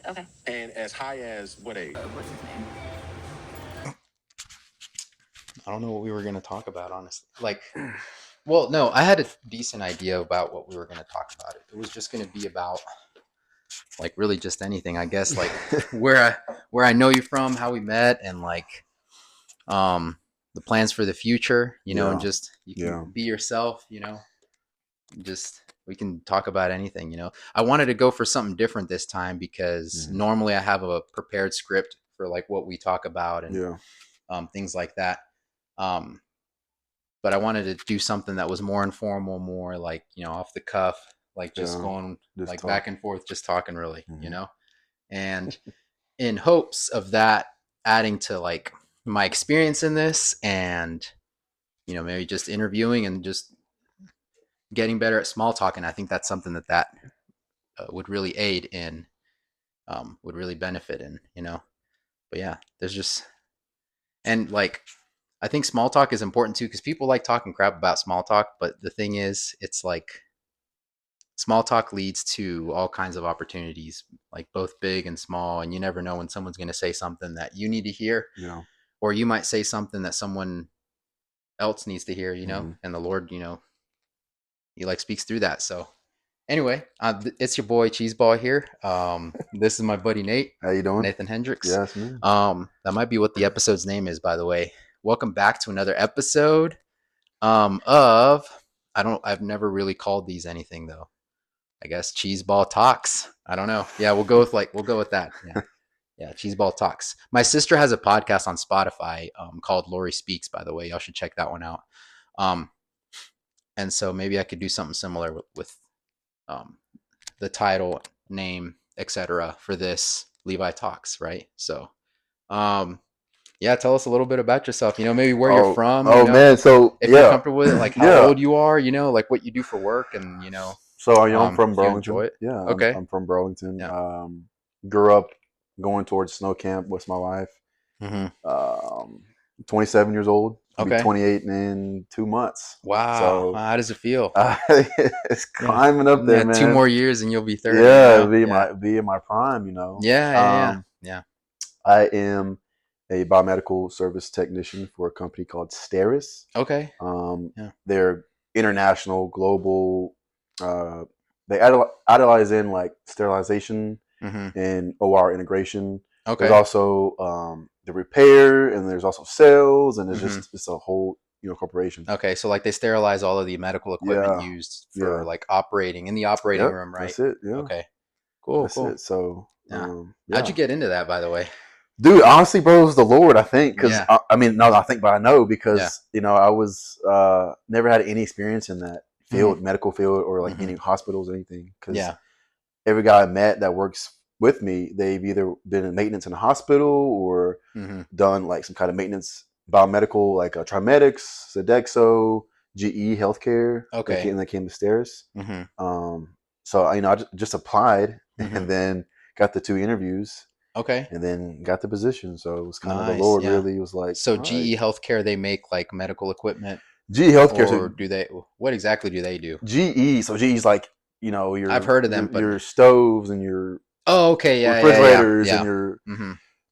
Okay. And as high as what age? What's his name? I don't know what we were going to talk about, honestly. Well, no, I had a decent idea about what we were going to talk about. It was just going to be about, like, really just anything, I guess, like where I know you from, how we met, and the plans for the future, and just you can be yourself, just we can talk about anything. I wanted to go for something different this time because normally I have a prepared script for like what we talk about and things like that. But I wanted to do something that was more informal, more like, off the cuff, like just going just like talk. Back and forth, just talking really, and in hopes of that adding to like my experience in this and, maybe just interviewing and just getting better at small talk. And I think that's something that would really aid in, would really benefit in, but yeah, there's just, and like, I think small talk is important too, because people like talking crap about small talk. But the thing is, it's like small talk leads to all kinds of opportunities, like both big and small. And you never know when someone's going to say something that you need to hear, or you might say something that someone else needs to hear, and the Lord, he like speaks through that. So anyway, it's your boy Cheeseball here. This is my buddy Nate. How you doing? Nathan Hendricks. Yes, man. That might be what the episode's name is, by the way. Welcome back to another episode of I've never really called these anything though. I guess Cheeseball Talks. I don't know. Yeah, we'll go with that. Yeah, Cheeseball Talks. My sister has a podcast on Spotify called Lori Speaks, by the way. Y'all should check that one out. And so maybe I could do something similar with the title, name, etc. for this Levi Talks, right? So yeah, tell us a little bit about yourself. Maybe where you're from. Man, so if you're comfortable with it, like how old you are. Like what you do for work, and So I'm from Burlington. Enjoy it. Yeah. Okay. I'm from Burlington. Yeah. Grew up going towards snow camp with my wife. 27 years old. I'll be 28 in 2 months. Wow. So how does it feel? It's climbing up there, man. 2 more years and you'll be 30. Yeah, be in my prime, Yeah. I am a biomedical service technician for a company called Steris. Okay. They're international, global. They idolize in like sterilization and OR integration. Okay. There's also the repair, and there's also sales, and it's a whole corporation. Okay, so like they sterilize all of the medical equipment used for like operating in the operating room, right? That's it. Yeah. Okay. Cool. That's it. So how'd you get into that, by the way? Dude, honestly, bro, it was the Lord, I think. Because I know because I was never had any experience in that field, medical field, or like any hospitals or anything. Because every guy I met that works with me, they've either been in maintenance in a hospital or done like some kind of maintenance biomedical, like Trimedics, Sodexo, GE Healthcare. Okay. And they came to Steris. So I just applied and then got the 2 interviews. Okay. And then got the position. So it was kind of the Lord really was like. So GE Healthcare, they make like medical equipment. GE Healthcare. Or do they? What exactly do they do? GE. So GE's like your. I've heard of them, but your stoves and your. Oh, okay, yeah, refrigerators and your.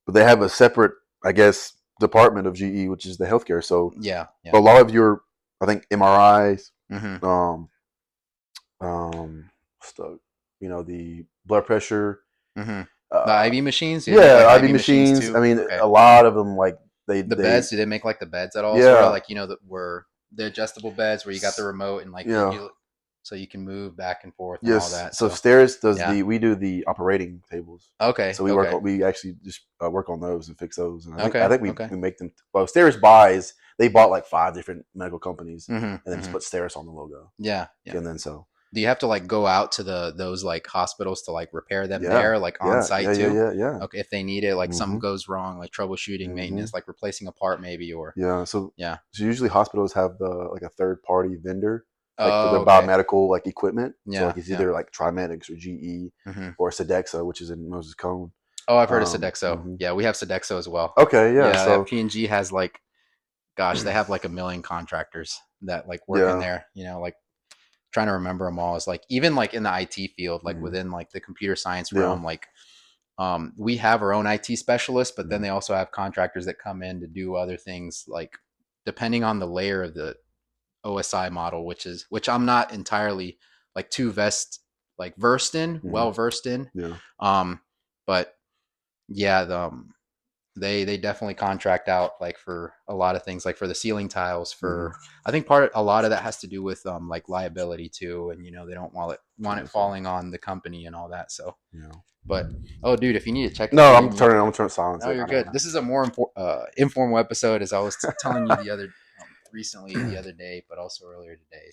But they have a separate, I guess, department of GE, which is the healthcare. So a lot of your, I think, MRIs, the blood pressure. The IV machines? IV machines. I mean, a lot of them, like, the beds, do they make, like, the beds at all? Yeah. Sort of like, the adjustable beds where you got the remote and, like, so you can move back and forth and all that. So Steris does we do the operating tables. Okay. So we actually just work on those and fix those. And I think we make them. Well, Steris they bought like 5 different medical companies and then just put Steris on the logo. Yeah. And then do you have to like go out to those like hospitals to like repair them there, like on site too? Yeah. Okay, if they need it, like something goes wrong, like troubleshooting, maintenance, like replacing a part maybe, or So usually hospitals have like a third party vendor, like for their biomedical like equipment. So like it's either like Trimedics or GE or Sodexo, which is in Moses Cone. Oh, I've heard of Sodexo. Yeah, we have Sodexo as well. Okay, yeah. So P&G has like, gosh, they have like 1 million contractors that like work in there. Like. Trying to remember them all is like even like in the IT field, like within like the computer science realm, like we have our own IT specialists, but then they also have contractors that come in to do other things, like depending on the layer of the OSI model, which I'm not entirely like versed in, well versed in. Yeah. But yeah, they definitely contract out like for a lot of things, like for the ceiling tiles. For I think a lot of that has to do with like liability too, and they don't want it falling on the company and all that. So yeah. But dude, if you need to check, no, I'm turning silence. No, you're good. This is a more informal episode, as I was telling you the other the other day, but also earlier today.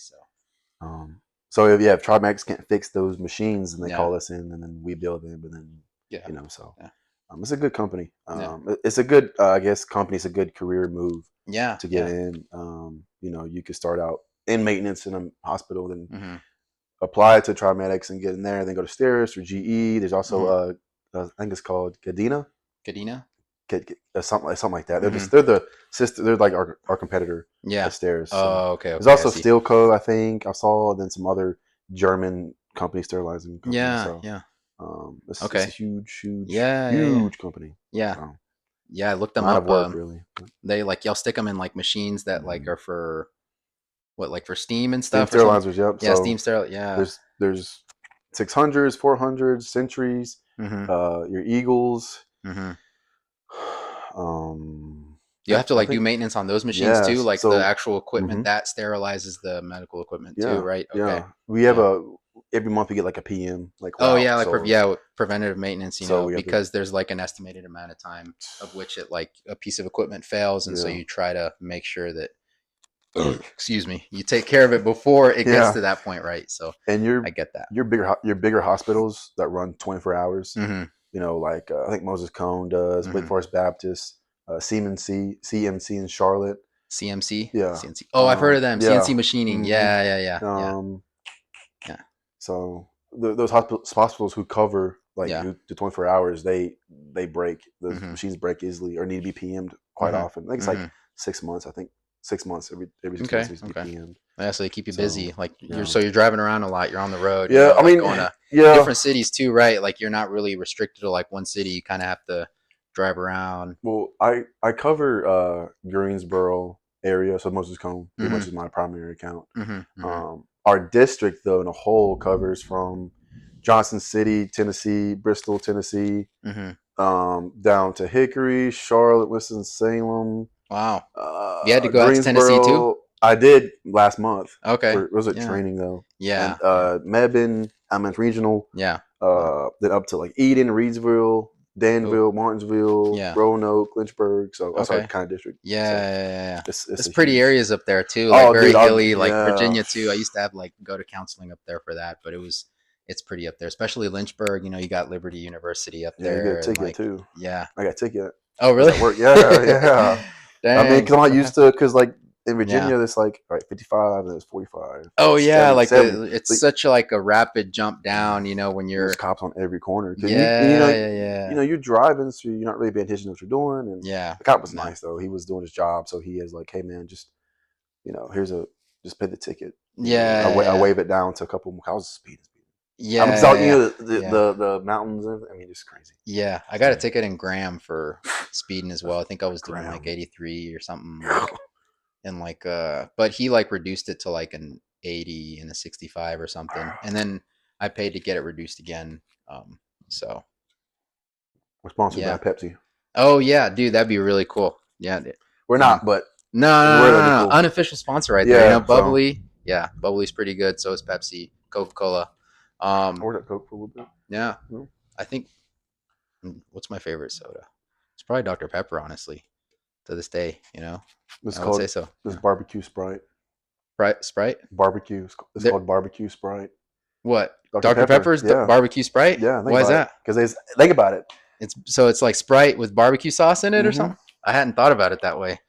So if Trimatics can't fix those machines, and they call us in, and then we build them, and then it's a good company. It's a good I guess company. It's a good career move. To get in. You could start out in maintenance in a hospital, then apply to Trimatics and get in there, then go to Steris or GE. There's also I think it's called Cadena. Something like that. They're the sister. They're like our competitor. Yeah. Steris. So. Okay. There's also Steelco, I think I saw, then some other German company sterilizing companies. It's a huge company. Yeah. So, I looked them up. Work, really. They y'all stick them in like machines that like are for what, like for steam and stuff. Steam sterilizers. Yep. Yeah. So steam steril. Yeah. There's 600s, 400s, Centuries, your Eagles. You have to like do maintenance on those machines too, like the actual equipment that sterilizes the medical equipment too, right? Okay. Yeah, we have every month we get like a PM, like preventative maintenance, because there's like an estimated amount of time of which a piece of equipment fails, and so you try to make sure that excuse me, you take care of it before it gets to that point, right? So I get that. Your bigger hospitals that run 24 hours, like I think Moses Cone does, Wake Forest Baptist. CMC in Charlotte. CMC? Yeah. CNC. Oh, I've heard of them. CNC machining. Yeah. So those hospitals who cover the 24 hours, they break. Those machines break easily or need to be PM'd quite often. I think it's like 6 months. I think 6 months every 6 months needs to be PM'd. Yeah, so they keep you busy. Like you're driving around a lot. You're on the road. Yeah, I mean, going to different cities too, right? Like you're not really restricted to like one city. You kind of have to drive around. Well, I cover Greensboro area, so Moses Cone pretty much is my primary account. Our district, though, in a whole covers from Johnson City, Tennessee, Bristol, Tennessee, down to Hickory, Charlotte, Winston-Salem. Wow. You had to go out to Tennessee too? I did last month. Okay. It was a training though. Yeah. And, Mebane, regional. Yeah. Then up to like Eden, Reidsville, Danville, Martinsville, Roanoke, Lynchburg. So that's our kind of district. Yeah. It's pretty areas up there too. Like very hilly, like Virginia too. I used to have go to counseling up there for that, but it's pretty up there, especially Lynchburg. You got Liberty University up there. You get a ticket too. Yeah. I got a ticket. Oh, really? Yeah. Dang. I mean, because I'm not used to because like in Virginia, it's like 55 and it's 45. Oh yeah, 70. It's such a rapid jump down. When you're there's cops on every corner. Yeah. You're driving, so you're not really paying attention to what you're doing. And the cop was nice though. He was doing his job, so he is like, "Hey man, just just pay the ticket." Yeah. I wave it down to a couple. I was speeding. Yeah. I'm talking the mountains. I mean, it's crazy. Yeah, I got a ticket in Graham for speeding as well. I think I was doing 83 or something. And but he reduced it to an 80 and a 65 or something, and then I paid to get it reduced again. So we're sponsored by Pepsi. Oh yeah, dude, that'd be really cool. Yeah, we're not, but no. Cool. Unofficial sponsor right there. Bubbly, Bubbly's pretty good. So is Pepsi, Coca-Cola. Or that Coke for a little bit. Yeah, I think. What's my favorite soda? It's probably Dr. Pepper, honestly. To this day, I would say so. This barbecue Sprite. Sprite? Barbecue. It's called barbecue Sprite. What? Dr. Pepper's barbecue Sprite? Yeah. Why is that? Because think about it. It's like Sprite with barbecue sauce in it or something? I hadn't thought about it that way.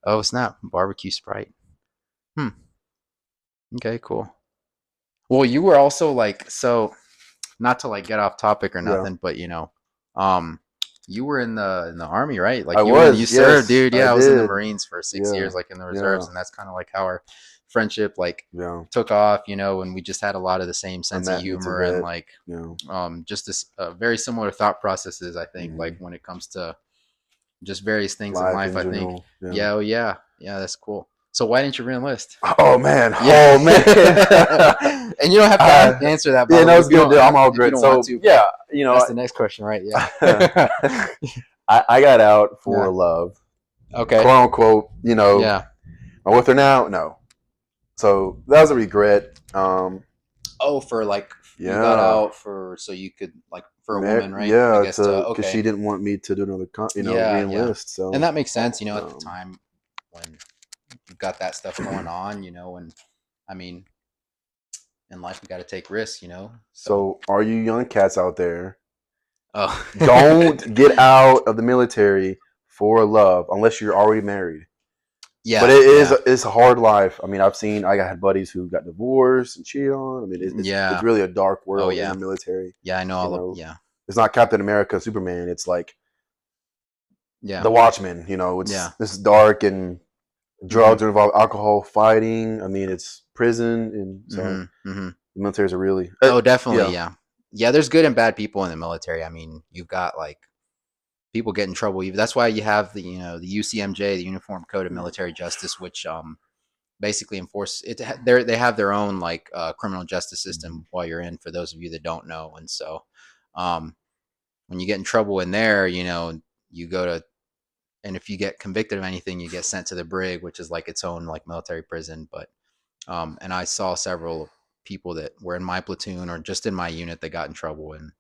Oh, snap. Barbecue Sprite. Okay, cool. Well, you were also so not to get off topic or nothing, but you were in the Army, right? You served, dude. Yeah, I was in the Marines for 6 years, in the reserves, and that's kind of how our friendship like took off, and we just had a lot of the same sense of humor and like just this very similar thought processes, I think, like when it comes to just various things in life, I think. Yeah, that's cool. So why didn't you re-enlist? Oh man. And you don't have to answer that. Yeah, no, it's good. I'm all good. So yeah, that's the next question, right? Yeah. I got out for love. Okay. Quote unquote. Yeah. I'm with her now. No. So that was a regret. For like you got out so you could like for a woman, right? Yeah, because she didn't want me to do another, re-enlist. So and that makes sense, at the time when you've got that stuff going on, and I mean, in life we got to take risks, So are you young cats out there? Oh, don't get out of the military for love unless you're already married. Yeah, but it's a hard life. I mean, I had buddies who got divorced and cheated on. I mean, it's really a dark world in the military. Yeah, I know. It's not Captain America, Superman. It's like the Watchmen. It's dark and drugs are involved, alcohol, fighting. I mean, it's prison, and so the militaries are really definitely yeah. There's good and bad people in the military. I mean, you've got like people get in trouble. That's why you have the the UCMJ, the Uniform Code of Military Justice, which basically enforce it. They have their own like criminal justice system while you're in. For those of you that don't know, and so when you get in trouble in there, you go to, and if you get convicted of anything, you get sent to the brig, which is like its own like military prison. But and I saw several people that were in my platoon or just in my unit that got in trouble and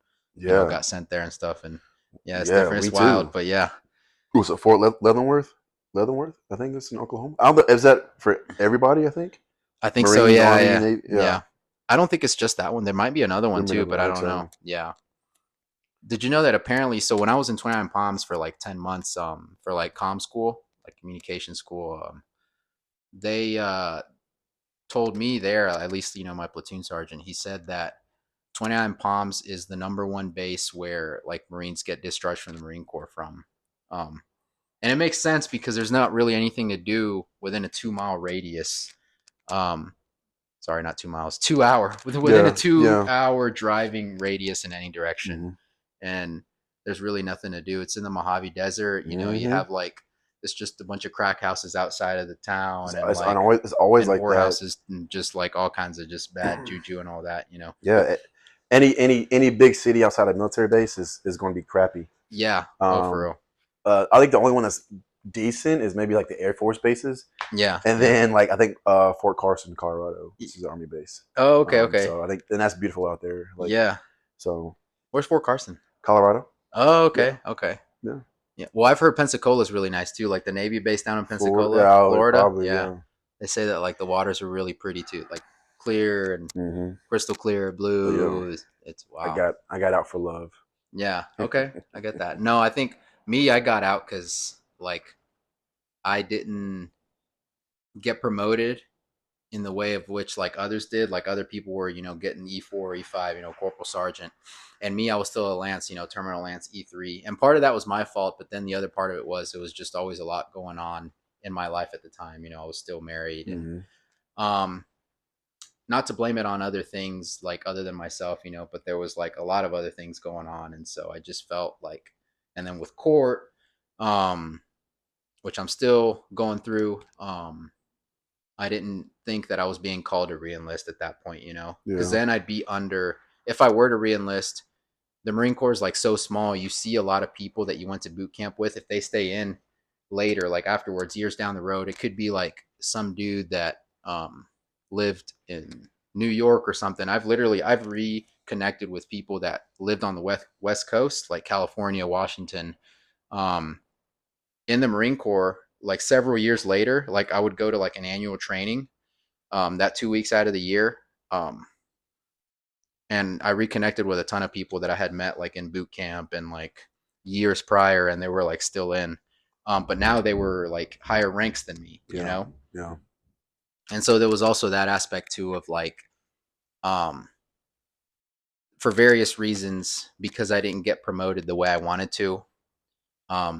got sent there and stuff. And it's different. It's wild, too. But yeah. Was it Fort Leavenworth? I think it's in Oklahoma. I don't know, is that for everybody? I think Marines, so. Yeah. I don't think it's just that one. There might be another one too, but I don't know. Yeah. Did you know that apparently? So when I was in 29 Palms for like 10 months, for like comm school, like communication school, they told me there, at least my platoon sergeant, he said that 29 Palms is the #1 base where like Marines get discharged from the Marine Corps from. And it makes sense because there's not really anything to do within a 2-mile radius. Sorry, not 2 miles, 2 hour within a 2-hour driving radius in any direction. And there's really nothing to do. It's in the Mojave Desert. You have like, it's just a bunch of crack houses outside of the town, and it's always like whorehouses and just like all kinds of just bad juju and all that. Yeah, any big city outside of military base is going to be crappy. Yeah, for real. I think the only one that's decent is maybe like the Air Force bases. Yeah, and then like I think Fort Carson, Colorado, which is the Army base. Oh, okay. So I think, and that's beautiful out there. Like, So where's Fort Carson? Colorado. Oh, okay. Yeah. Okay. Yeah. Yeah. Well, I've heard Pensacola is really nice too, like the Navy base down in Pensacola, Florida. Probably, They say that like the waters are really pretty too, like clear and crystal clear blue. It's wow. I got out for love. Yeah. Okay. I get that. No, I think I got out because like I didn't get promoted in the way of which like others did. Like other people were, getting E4 or E5, corporal sergeant. And me, I was still a Lance, terminal Lance E3. And part of that was my fault. But then the other part of it was just always a lot going on in my life at the time. I was still married. And not to blame it on other things, like other than myself, but there was like a lot of other things going on. And so I just felt like, and then with court, which I'm still going through, I didn't think that I was being called to re-enlist at that point, because then I'd be under, if I were to re-enlist, the Marine Corps is like so small. You see a lot of people that you went to boot camp with. If they stay in later, like afterwards, years down the road, it could be like some dude that lived in New York or something. I've reconnected with people that lived on the West Coast, like California, Washington, in the Marine Corps. Like several years later, like I would go to like an annual training, that 2 weeks out of the year. And I reconnected with a ton of people that I had met like in boot camp and like years prior, and they were like still in, but now they were like higher ranks than me, you know? Yeah. And so there was also that aspect too of like, for various reasons, because I didn't get promoted the way I wanted to, I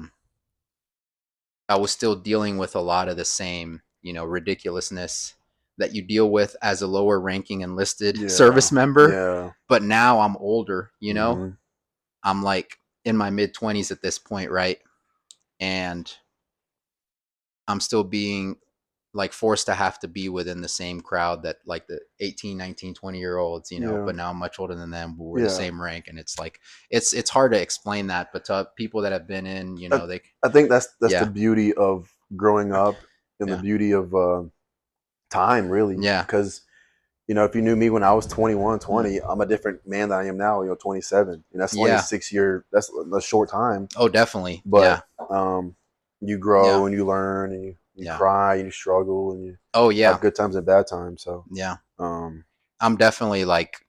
was still dealing with a lot of the same, ridiculousness that you deal with as a lower ranking enlisted service member. But now I'm older, you know, I'm like in my mid-20s at this point, right? And I'm still being like forced to have to be within the same crowd that like the 18, 19, 20-year-olds, you know, but now I'm much older than them, but we're the same rank. And it's like, it's hard to explain that, but to people that have been in, you know, I think that's the beauty of growing up and the beauty of time, really. Yeah. Because, you know, if you knew me when I was 21, 20, I'm a different man than I am now, you know, 27. And that's only that's a short time. Oh, definitely. But you grow and you learn and you cry and you struggle and you have good times and bad times. So I'm definitely like,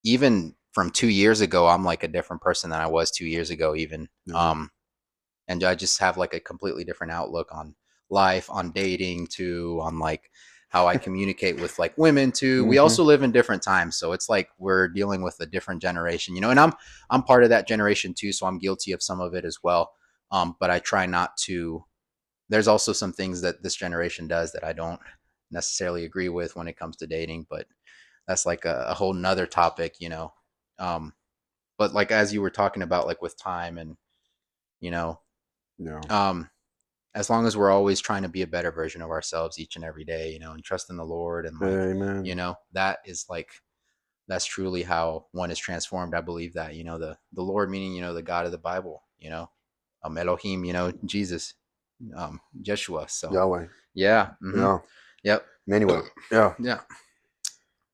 even from 2 years ago, I'm like a different person than I was 2 years ago, even. And I just have like a completely different outlook on life, on dating, on like how I communicate with like women too. We also live in different times, so it's like we're dealing with a different generation, you know. And I'm part of that generation too, so I'm guilty of some of it as well. But I try not to. There's also some things that this generation does that I don't necessarily agree with when it comes to dating, but that's like a whole nother topic, you know. But like, as you were talking about, like with time and, you know, as long as we're always trying to be a better version of ourselves each and every day, you know, and trust in the Lord and like, you know, that is like, that's truly how one is transformed. I believe that, you know, the Lord, meaning, you know, the God of the Bible, you know, Elohim, you know, Jesus, Jeshua. So Yahweh. Yeah. Yep. Emmanuel. Yeah. Yeah.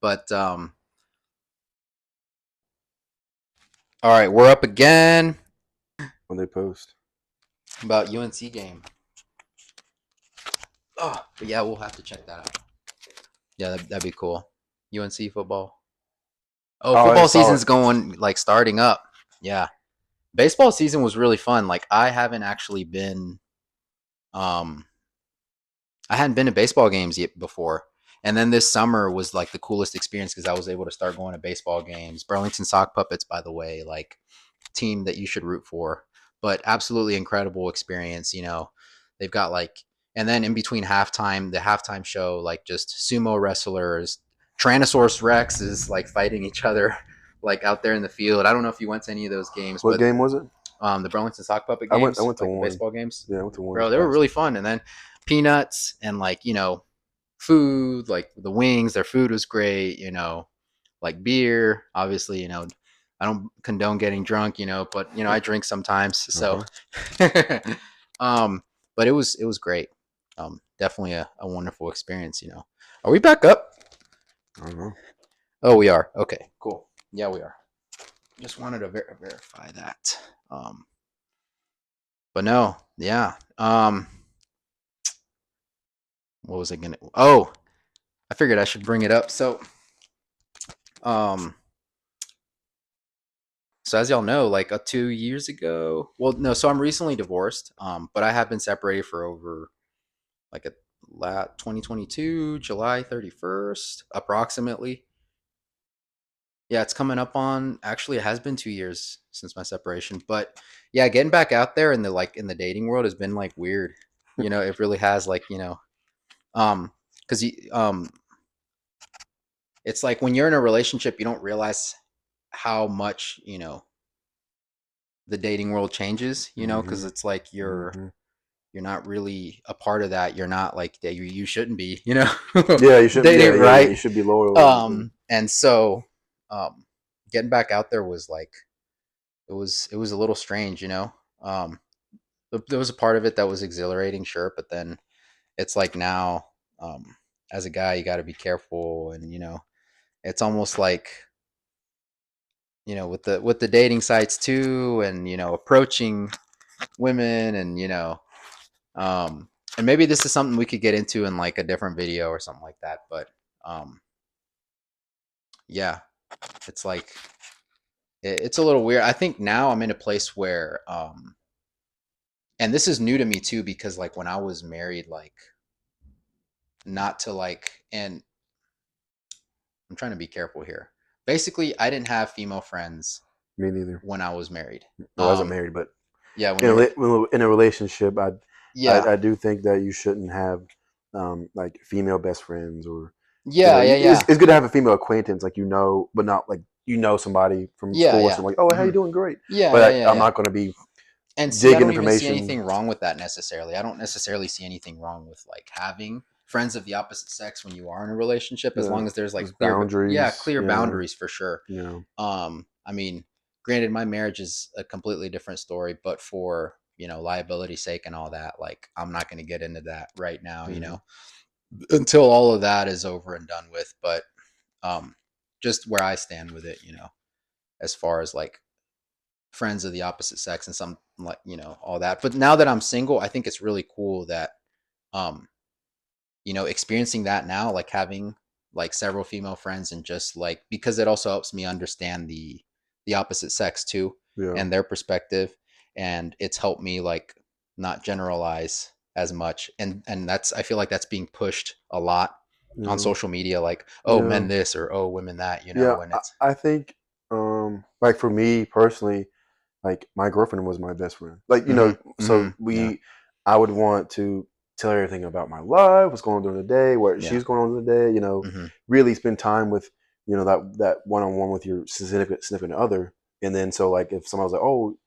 But all right, we're up again. When they post about UNC game. Oh, but yeah, we'll have to check that out. Yeah, that'd be cool. UNC football. Oh, football season's going, like, starting up. Yeah. Baseball season was really fun. Like, I haven't actually been I hadn't been to baseball games yet before. And then this summer was like the coolest experience because I was able to start going to baseball games. Burlington Sock Puppets, by the way, like, team that you should root for. But absolutely incredible experience, you know. They've got like, and then in between halftime, the halftime show, like just sumo wrestlers, Tyrannosaurus Rex is like fighting each other like out there in the field. I don't know if you went to any of those games. What game was it? The Burlington Sock Puppet games. I went to like one. The baseball games. Yeah, I went to one. Bro, they were really fun. And then peanuts and, like, you know, food, like the wings, their food was great, you know, like beer, obviously, you know, I don't condone getting drunk, you know, but, you know, I drink sometimes. So, but it was great. Definitely a wonderful experience, you know. Are we back up? I don't know. Oh, we are. Okay, cool. Yeah, we are. Just wanted to verify that. But no, yeah. What was I gonna? Oh, I figured I should bring it up. So as y'all know, like 2 years ago, well, no, so I'm recently divorced. But I have been separated for over like 2022, July 31st, approximately. Yeah, it's coming up on, actually, it has been 2 years since my separation. But yeah, getting back out there in the dating world has been like weird. You know, it really has, like, you know, because it's like when you're in a relationship, you don't realize how much, you know, the dating world changes, you know, because it's like you're not really a part of that. You're not like that. You shouldn't be, you know. Yeah, you should dating, right? Yeah, you should be loyal. And so, getting back out there was like, it was a little strange, you know. There was a part of it that was exhilarating, sure, but then it's like now, as a guy, you got to be careful, and, you know, it's almost like, you know, with the dating sites too, and, you know, approaching women, and, you know, and maybe this is something we could get into in like a different video or something like that, but yeah, it's like it's a little weird. I think now I'm in a place where and this is new to me too, because like when I was married, like, not to like, and I'm trying to be careful here. Basically, I didn't have female friends. Me neither. When I was married. I wasn't married, but yeah, in a relationship, I do think that you shouldn't have like female best friends, or Yeah, yeah, yeah, it's good to have a female acquaintance, like but not like somebody from yeah, school, yeah. so I'm like, oh, how you Hmm. doing? Great, Yeah, yeah, but yeah, I'm yeah. not going to be And see, I digging don't even see information. anything wrong with that necessarily. I don't necessarily see anything wrong with like having friends of the opposite sex when you are in a relationship, as Yeah, long as there's like there's yeah, boundaries. clear Yeah, boundaries for sure. yeah, I mean, granted, my marriage is a completely different story, but for liability sake and all that, like I'm not going to get into that right now. yeah. Until all of that is over and done with. But um, just where I stand with it, as far as like friends of the opposite sex and some like all that. But now that I'm single, I think it's really cool that um experiencing that now, like having like several female friends, and just like because it also helps me understand the opposite sex too, Yeah. and their perspective, and it's helped me like not generalize as much, and that's, I feel like that's being pushed a lot on Yeah. social media, like, oh, Yeah. men this, or oh, women that, Yeah. and it's I think, like for me personally, like my girlfriend was my best friend. Like, mm-hmm, mm-hmm, so yeah, I would want to tell her everything about my life, what's going on during the day, what yeah, she's going on in the day, mm-hmm, really spend time with, that one-on-one with your significant other. And then, so like, if someone was like, oh,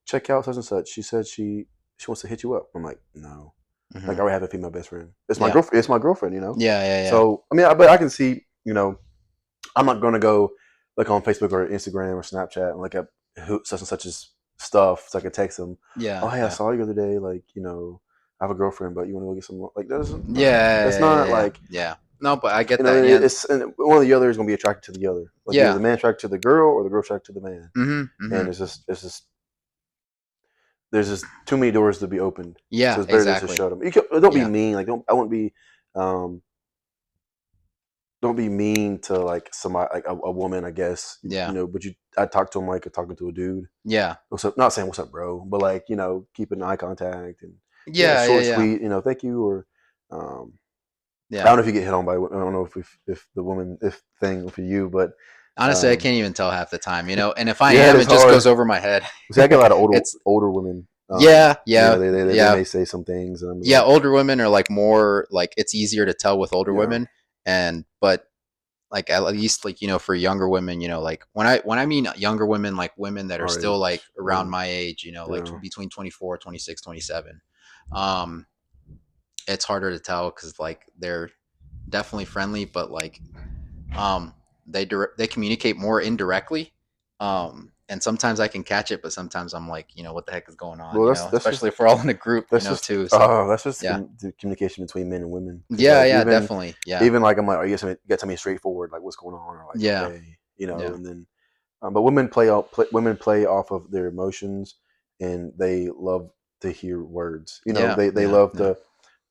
check out such and such, she said she wants to hit you up. I'm like, no, mm-hmm, like I already have a female best friend. It's my yeah, girlfriend. It's my girlfriend, yeah, yeah, yeah, So, I mean, but I can see, I'm not going to go look on Facebook or Instagram or Snapchat and look at who such and such's stuff, so I could text them, oh, yeah, hey, I yeah, saw you the other day, like, I have a girlfriend, but you want to go get some, like, yeah, that's yeah, not yeah, like, yeah. No, but I get that. Yeah, it's, and one of the other is going to be attracted to the other, like either yeah. the man attracted to the girl or the girl attracted to the man. Mm-hmm, mm-hmm. And it's just there's just too many doors to be opened, so Yeah, it's better to just exactly. shut them. Don't be Yeah. mean, like, I wouldn't be, um don't be mean to like somebody, like a woman, I guess. Yeah. But I talk to him like talking to a dude. Yeah. What's up? Not saying what's up, bro, but like, keeping eye contact and, yeah, Yeah. Yeah. short, Yeah. sweet. Thank you, or, um, I Yeah. don't know if you get hit on by. I don't know if the woman, if thing for you, but, Honestly, I um, can't even tell half the time, and if I yeah, it am, is it just hard. goes over my head. See, I get a lot of It's older women. yeah, yeah, They yeah, may say some things, and I'm yeah. like, Older women are like more like it's easier to tell with older yeah, women, but like at least like for younger women, like when I mean younger women, like women that are our still like age, around my age, like yeah, between 24, 26, 27. Um, it's harder to tell because like they're definitely friendly, but like um they communicate more indirectly, and sometimes I can catch it, but sometimes I'm like, what the heck is going on, well, that's especially just if we're all in a group, that's just too. So that's just yeah, the communication between men and women. Because yeah, like, yeah, definitely, yeah, even like, I'm like, oh, you got to me straightforward, like, what's going on, or like, yeah, okay, yeah, and then, but women play off of their emotions, and they love to hear words. yeah, They yeah, love yeah,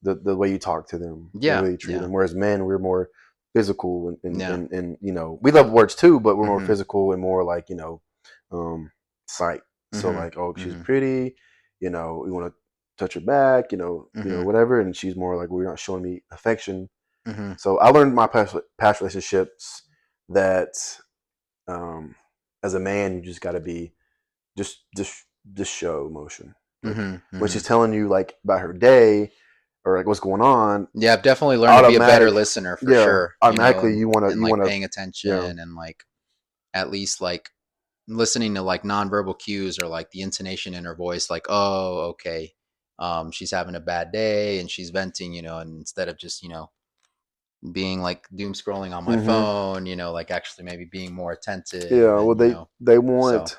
the way you talk to them, the yeah, way you treat yeah, them. Whereas men, we're more physical, yeah, and we love words too, but we're more mm-hmm, physical and more like, sight. So mm-hmm, like, oh, she's mm-hmm, pretty, we want to touch her back, mm-hmm, whatever. And she's more like, well, you're not showing me affection. mm-hmm, So I learned my past relationships that, um, as a man, you just got to be just just show emotion. Like mm-hmm, when mm-hmm. she's telling you like about her day, or like what's going on, Yeah, I've definitely learned to be a better automatic, listener for yeah, sure, automatically and you like wanna, paying yeah, attention, and like at least like listening to like nonverbal cues, or like the intonation in her voice, like, oh, okay, she's having a bad day and she's venting, and instead of just being like doom scrolling on my hmm, phone, like actually maybe being more attentive, yeah. Well, and they so want,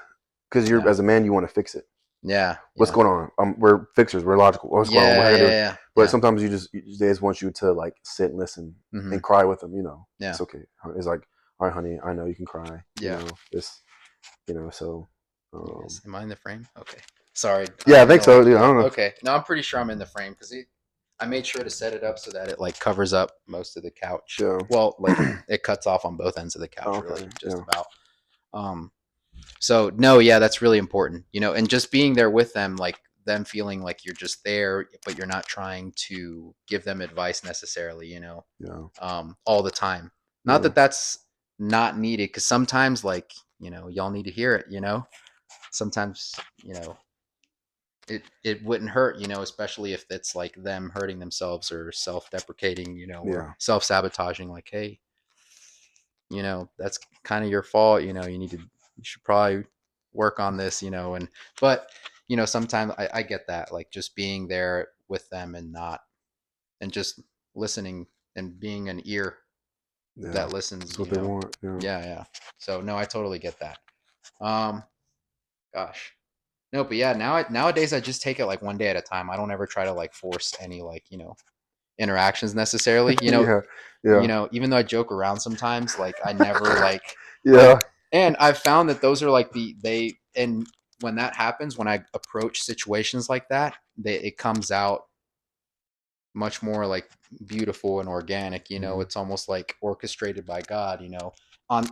because you're, yeah, as a man, you want to fix it. yeah, What's yeah, going on? We're fixers. We're logical. What's going on? What yeah, I gotta yeah, do? yeah, But yeah, sometimes they just want you to like sit and listen mm-hmm, and cry with them. yeah, It's okay. It's like, all right, honey, I know you can cry. yeah. This, so, You guys, am I in the frame? Okay. Sorry, I yeah, don't I even think know. so. Like, Dude, I yeah, don't know. okay. No, I'm pretty sure I'm in the frame because I made sure to set it up so that it like covers up most of the couch. Yeah. Well, like it cuts off on both ends of the couch, Oh, really, okay. just Yeah. about. Um, so no, yeah, that's really important, and just being there with them, like them feeling like you're just there, but you're not trying to give them advice necessarily, Yeah. all the time. Not Yeah. that that's not needed, because sometimes, like, y'all need to hear it, sometimes, it wouldn't hurt, especially if it's like them hurting themselves or self-deprecating, or self-sabotaging, like, hey, that's kind of your fault, you should probably work on this, and but sometimes I get that, like just being there with them and just listening and being an ear that listens. That's what they want. Yeah. So no, I totally get that. Gosh. No, but yeah, nowadays I just take it like one day at a time. I don't ever try to like force any like, interactions necessarily. Even though I joke around sometimes, like I never like and I've found that those are like and when that happens, when I approach situations like that, it comes out much more like beautiful and organic. It's almost like orchestrated by God.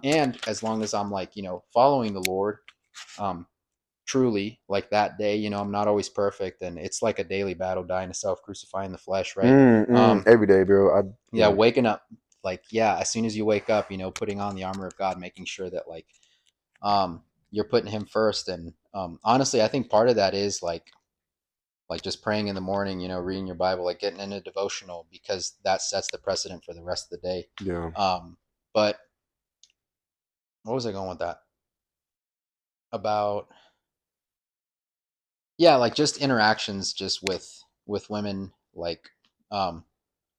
And as long as I'm like following the Lord, truly, like that day, I'm not always perfect, and it's like a daily battle, dying to self, crucifying the flesh, right? Every day, bro. Waking up, like, as soon as you wake up, putting on the armor of God, making sure that like you're putting him first. And honestly, I think part of that is like just praying in the morning, reading your Bible, like getting in a devotional, because that sets the precedent for the rest of the day. But what was I going with that? About like just interactions just with women, like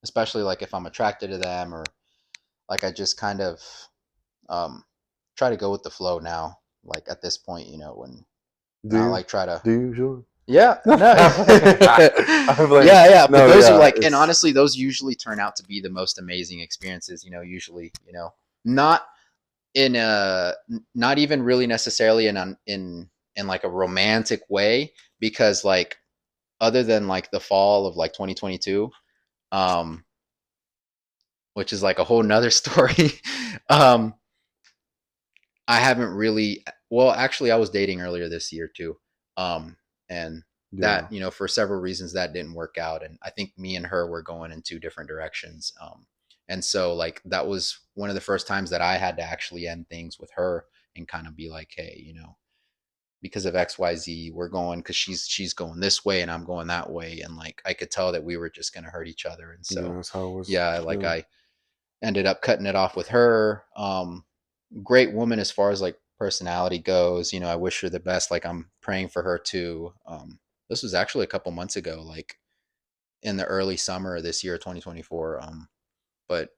especially like if I'm attracted to them, or like I just kind of try to go with the flow now, like at this point, when like try to do you sure? Yeah, no. Like, yeah. But those are like, and honestly, those usually turn out to be the most amazing experiences. Usually, not in a, not even really necessarily in like a romantic way, because like other than like the fall of like 2022, which is like a whole nother story. I haven't really. Well, actually, I was dating earlier this year too, and that for several reasons that didn't work out, and I think me and her were going in two different directions. And so like that was one of the first times that I had to actually end things with her and kind of be like, hey, because of XYZ, we're going, because she's going this way and I'm going that way, and like I could tell that we were just gonna hurt each other, and so that's how it was. like I ended up cutting it off with her. Great woman as far as like personality goes. I wish her the best. Like I'm praying for her too. This was actually a couple months ago, like in the early summer of this year, 2024. But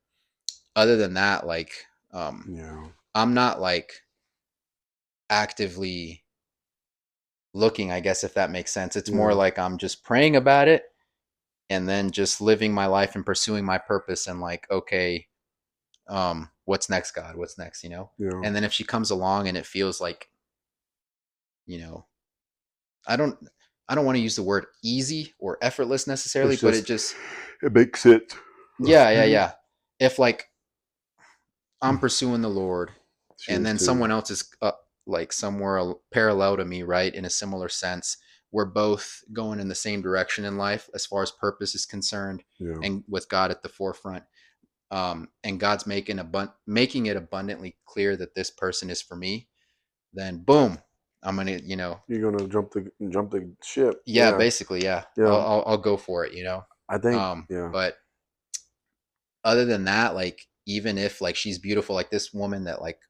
other than that, like, I'm not like actively looking, I guess, if that makes sense. It's more like I'm just praying about it and then just living my life and pursuing my purpose, and like, okay, what's next, God? What's next, And then if she comes along and it feels like, I don't want to use the word easy or effortless necessarily, but it makes it. Yeah. If like I'm pursuing the Lord, and then someone else is like somewhere parallel to me, right, in a similar sense, we're both going in the same direction in life as far as purpose is concerned, and with God at the forefront. And God's making it abundantly clear that this person is for me, then boom, I'm gonna, you're gonna jump the ship. Basically, I'll go for it, I think, but other than that, like even if like she's beautiful, like this woman that like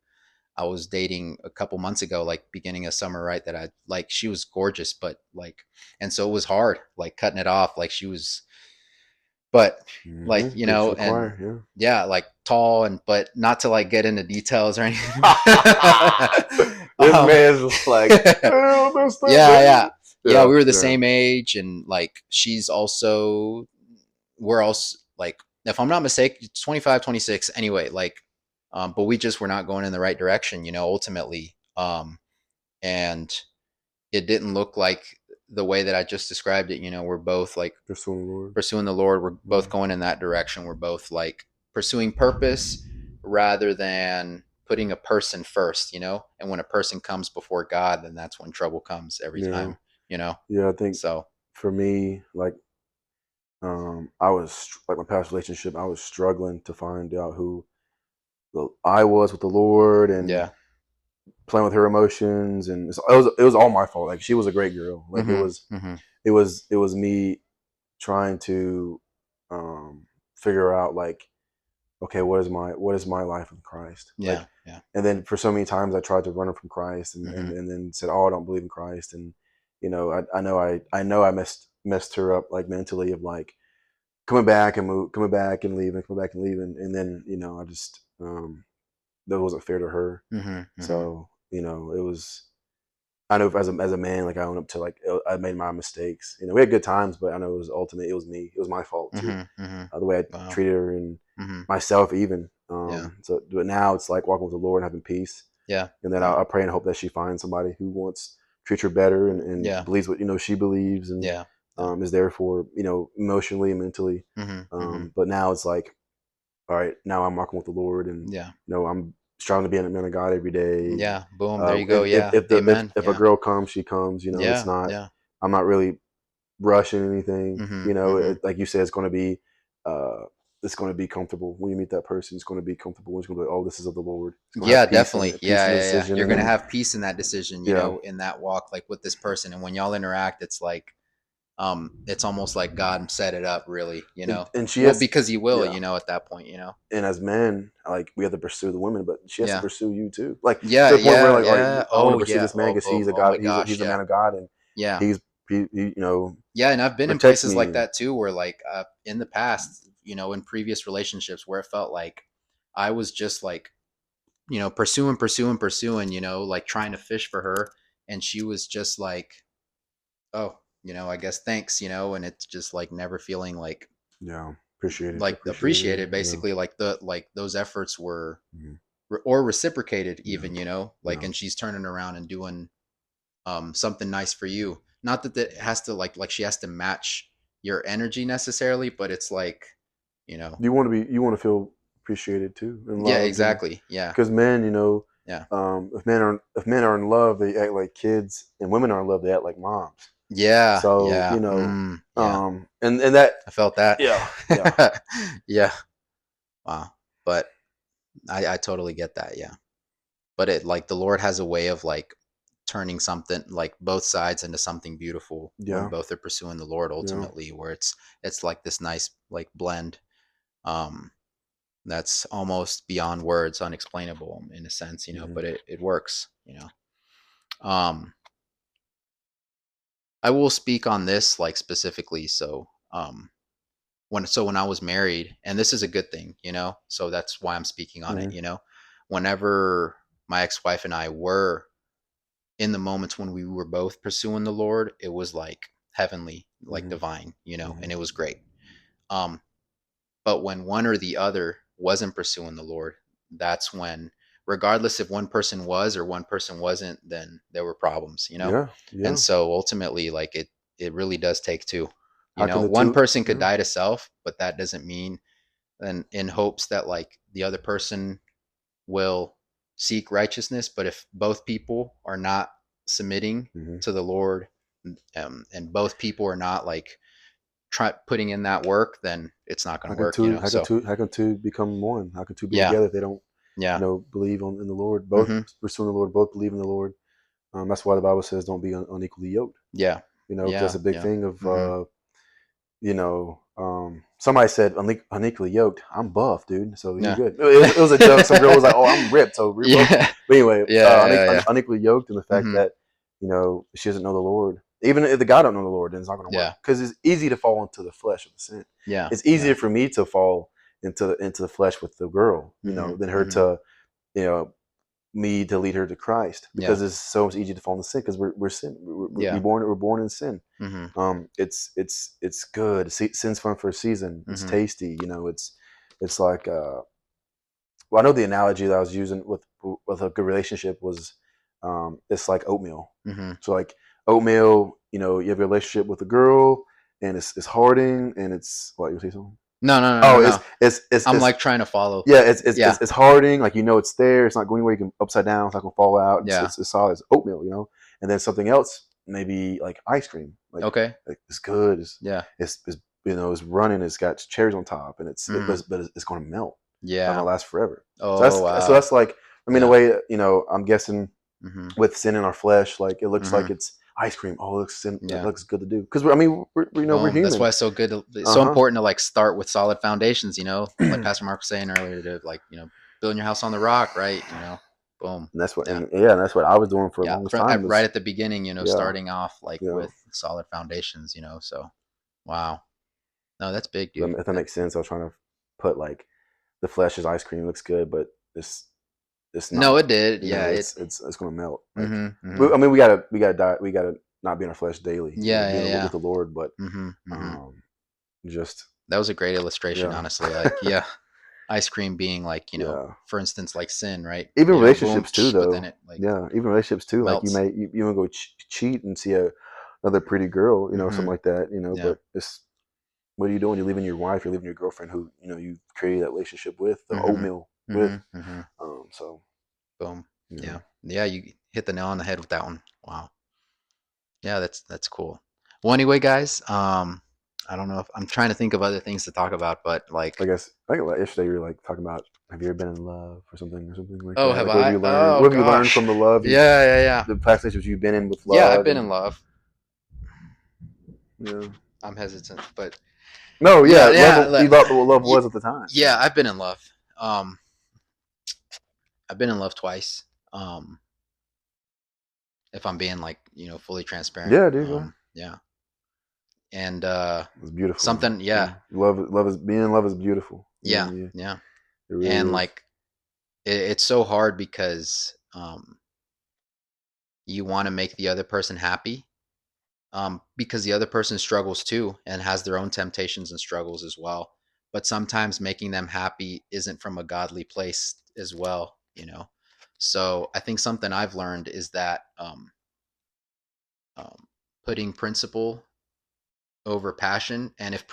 I was dating a couple months ago, like beginning of summer, right, that I like, she was gorgeous, but like, and so it was hard, like cutting it off, like she was, but like, and like tall, and but not to like get into details or anything. This man's just like, we were the same age, and like we're also like, if I'm not mistaken, 25, 26 anyway, like, but we just were not going in the right direction, ultimately. And it didn't look like the way that I just described it. We're both like pursuing the Lord. We're both going in that direction. We're both like pursuing purpose rather than putting a person first, and when a person comes before God, then that's when trouble comes every time, I think so. For me, like, I was like, my past relationship, I was struggling to find out who I was with the Lord, and playing with her emotions, and it was all my fault. Like she was a great girl. Like it was me trying to figure out like, okay, what is my life in Christ? Yeah, Like, yeah. and then for so many times I tried to run her from Christ, and, and then said, oh, I don't believe in Christ, and I know I messed her up like mentally of like coming back and leaving, coming back and leaving, and then I just that wasn't fair to her. So it was. I know as a man, like I own up to like I made my mistakes. We had good times, but I know it was me. It was my fault too. The way I treated her and myself even. So, but now it's like walking with the Lord and having peace. Yeah. And then I pray and hope that she finds somebody who wants to treat her better and believes what she believes and is there for emotionally and mentally. But now it's like, all right, now I'm walking with the Lord, and I'm striving to be a man of God every day. Yeah, boom, there you go. If a girl comes, she comes. It's not. I'm not really rushing anything. Like you said, it's going to be. It's going to be comfortable when you meet that person. It's going to be comfortable. It's going to be, oh, this is of the Lord. Yeah, definitely. Yeah. You're going to have peace in that decision. In that walk, like with this person, and when y'all interact, it's like. It's almost like God set it up, really, and she has, because He will, at that point, And as men, like we have to pursue the women, but she has to pursue you too. Like to the point where, like, all right, I want to pursue this man because he's a God, he's a man of God, and he's and I've been in places like that too, where like in the past, in previous relationships, where it felt like I was just like, pursuing, like trying to fish for her, and she was just like, oh. I guess thanks, and it's just like never feeling like appreciated basically like those efforts were or reciprocated even, and she's turning around and doing something nice for you. Not that has to like she has to match your energy necessarily, but it's like, you want to feel appreciated too and loved. Yeah, exactly. Because men, if men are in love, they act like kids, and women are in love, they act like moms. Yeah. So and that I felt that. Yeah. Yeah. Wow. But I totally get that. Yeah. But it like the Lord has a way of like turning something like both sides into something beautiful when both are pursuing the Lord ultimately, where it's like this nice like blend. That's almost beyond words, unexplainable in a sense, but it works, I will speak on this like specifically. So, when I was married, and this is a good thing, so that's why I'm speaking on it, whenever my ex-wife and I were in the moments when we were both pursuing the Lord, it was like heavenly, like divine, and it was great. But when one or the other wasn't pursuing the Lord, that's when, regardless if one person was or one person wasn't, then there were problems, And so ultimately, like it really does take two. One person could die to self, but that doesn't mean, and in hopes that like the other person will seek righteousness. But if both people are not submitting to the Lord, and both people are not like putting in that work, then it's not going to work. How can two become one? How can two be together if they don't believe in the Lord? Both pursuing the Lord, both believe in the Lord. That's why the Bible says don't be unequally yoked. That's a big thing of somebody said unequally yoked. I'm buff, dude, so you're good. It was a joke. Some girl was like, oh, I'm ripped, so we're both. But anyway, unequally yoked in the fact that she doesn't know the Lord. Even if the guy don't know the Lord, then it's not going to work. Because it's easy to fall into the flesh of the sin. It's easier for me to fall into the flesh with the girl, than her to, me to lead her to Christ. Because it's so much easier to fall into sin because we're sin. We're born in sin. It's good. Sin's fun for a season. It's tasty. It's like well, I know the analogy that I was using with a good relationship was it's like oatmeal. So like oatmeal, you have a relationship with a girl and it's hardening and it's what you say something? No. It's I'm like trying to follow. Yeah, it's hardening, like it's there, it's not going anywhere, you can upside down, it's not gonna fall out. It's solid, it's oatmeal, and then something else, maybe like ice cream. Like, okay. Like it's good. It's running, it's got cherries on top and it's gonna melt. It's not gonna last forever. So that's like, I mean, the way, I'm guessing with sin in our flesh. Like it looks like it's ice cream. Oh, it looks good to do. Because I mean, we're human. That's why it's so good. It's so important to like start with solid foundations. You know, like Pastor Mark was saying earlier, to like building your house on the rock, right? Boom. And that's what, and that's what I was doing for a long time. Right at the beginning, starting off like with solid foundations. So wow, no, that's big, dude. If that makes sense, I was trying to put like the flesh is ice cream, looks good, but it's not. No, it did. Yeah, it's gonna melt. Like, I mean, we gotta die. We gotta not be in our flesh daily. Yeah, with the Lord, but just that was a great illustration, honestly. Like, ice cream being like for instance, like sin, right? Even relationships too, though. It, like, even relationships too. Melts. Like you want to go cheat and see another pretty girl, something like that, But it's, what are you doing? You're leaving your wife. You're leaving your girlfriend, who you created that relationship with, the oatmeal with. So, boom. Yeah. You hit the nail on the head with that one. Wow. Yeah, that's cool. Well, anyway, guys, I don't know if I'm trying to think of other things to talk about, but like, I guess yesterday you were like talking about, have you ever been in love or something like that? Have I? What have you learned from the love? Yeah. The past relationships you've been in with love. Yeah, I've been in love. Yeah. I'm hesitant, but no, yeah. You thought what love was at the time. Yeah, I've been in love. I've been in love twice. If I'm being like, fully transparent. Yeah, dude. Yeah. And it's beautiful. Something, Love is being in love is beautiful. Yeah. It really and is. like it's so hard because you want to make the other person happy, because the other person struggles too and has their own temptations and struggles as well. But sometimes making them happy isn't from a godly place as well, So I think something I've learned is that putting principle over passion, and if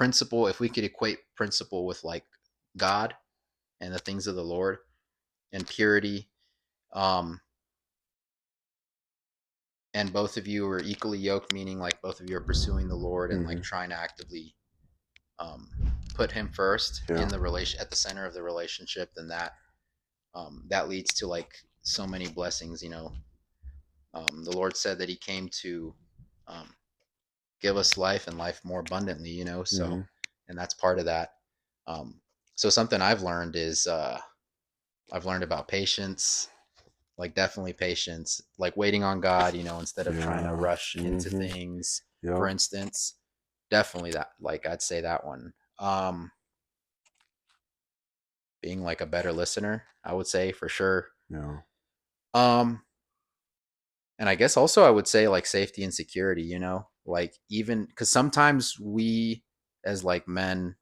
we could equate principle with like God and the things of the Lord and purity, and both of you are equally yoked, meaning like both of you are pursuing the Lord and like trying to actively put Him first in the at the center of the relationship, then that leads to like so many blessings. The Lord said that He came to give us life and life more abundantly. So, and that's part of that. So something I've learned is I've learned about patience, like definitely patience, like waiting on God, instead of trying to rush into things. For instance, definitely that, like I'd say that one. Being like a better listener, I would say, for sure. And I guess also I would say like safety and security, like even because sometimes we as like men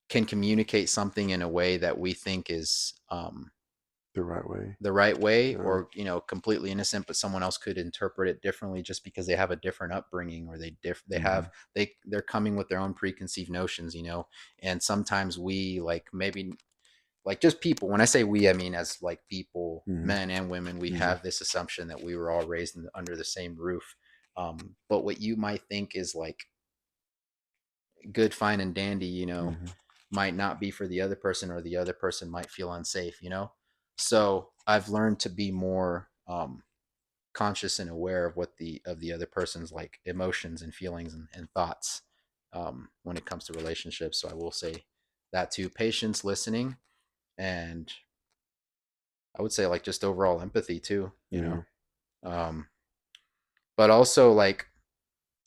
can communicate something in a way that we think is the right way, or completely innocent, but someone else could interpret it differently just because they have a different upbringing, or they're coming with their own preconceived notions, and sometimes we like maybe like just people, when I say we, I mean as like people, men and women, we have this assumption that we were all raised under the same roof, but what you might think is like good, fine, and dandy, might not be for the other person, or the other person might feel unsafe, So I've learned to be more conscious and aware of what the other person's like emotions and feelings and thoughts when it comes to relationships. So I will say that too: patience, listening, and I would say like just overall empathy too, but also like